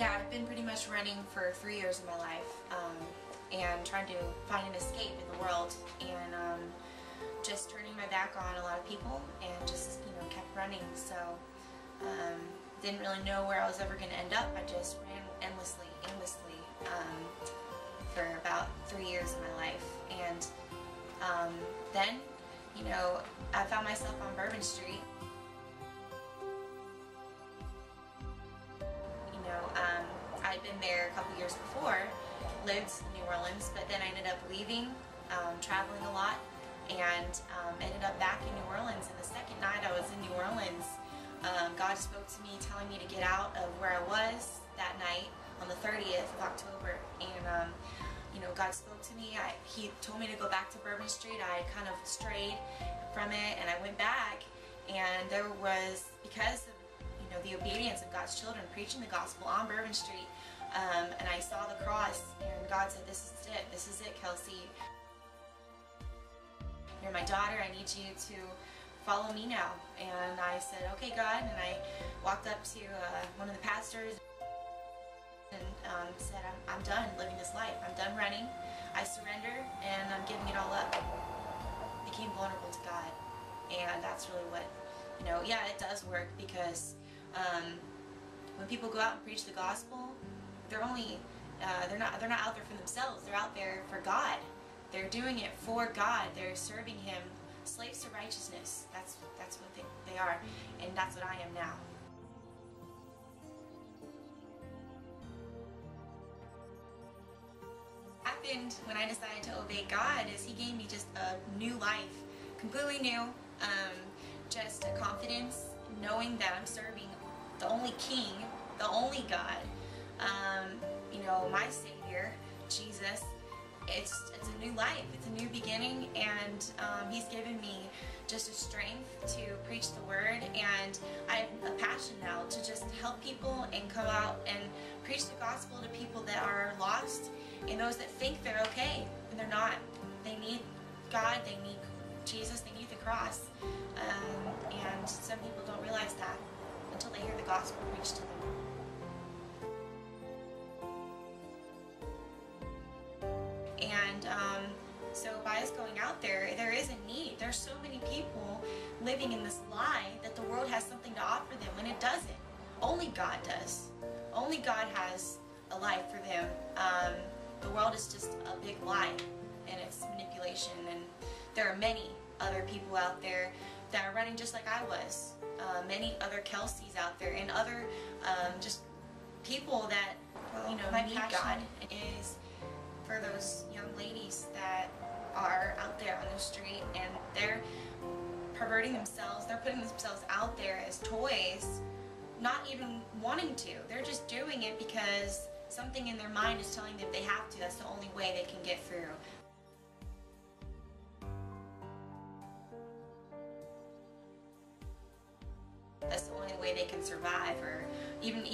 Yeah, I've been pretty much running for 3 years of my life, and trying to find an escape in the world, and just turning my back on a lot of people, and just, kept running. So didn't really know where I was ever going to end up. I just ran endlessly, aimlessly, for about 3 years of my life. And then, I found myself on Bourbon Street. I'd been there a couple years before, lived in New Orleans, but then I ended up leaving, traveling a lot, and ended up back in New Orleans. And the second night I was in New Orleans, God spoke to me telling me to get out of where I was that night on the 30th of October. And God spoke to me. He told me to go back to Bourbon Street. I kind of strayed from it, and I went back, and there was, because of the obedience of God's children, preaching the gospel on Bourbon Street, and I saw the cross, and God said, this is it, Kelsey. You're my daughter, I need you to follow me now. And I said, okay, God, and I walked up to one of the pastors and said, I'm done living this life. I'm done running. I surrender, and I'm giving it all up. Became vulnerable to God. And that's really what, yeah, it does work, because when people go out and preach the gospel, they're not out there for themselves. They're out there for God. They're doing it for God. They're serving Him. Slaves to righteousness. That's what they are, and that's what I am now. What happened when I decided to obey God is He gave me just a new life, completely new, just a confidence, knowing that I'm serving the only King, the only God, my Savior, Jesus. It's a new life, it's a new beginning, and He's given me just a strength to preach the Word, and I have a passion now to just help people and come out and preach the gospel to people that are lost, and those that think they're okay, and they're not. They need God, they need Jesus, they need the cross, and some people don't realize that until they hear the gospel preached to them. And so by us going out there is a need. There's so many people living in this lie that the world has something to offer them, when it doesn't. Only God does. Only God has a life for them. The world is just a big lie, and it's manipulation. And there are many other people out there that are running just like I was. Many other Kelseys out there, and other just people that need God. Is for those young ladies that are out there on the street, and they're perverting themselves. They're putting themselves out there as toys, not even wanting to. They're just doing it because something in their mind is telling them they have to. That's the only way they can get through. That's the only way they can survive. Or even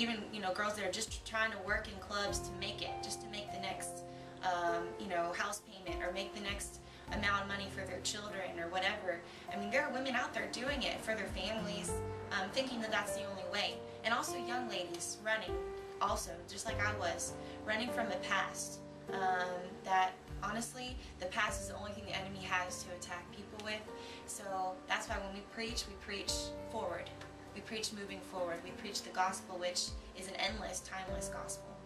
girls that are just trying to work in clubs to make it, just to make the next house payment, or make the next amount of money for their children, or whatever. I mean, there are women out there doing it for their families, thinking that that's the only way. And also young ladies running, also, just like I was, running from the past. That honestly, the past is the only thing the enemy has to attack people with. So that's why when we preach forward. We preach moving forward. We preach the gospel, which is an endless, timeless gospel.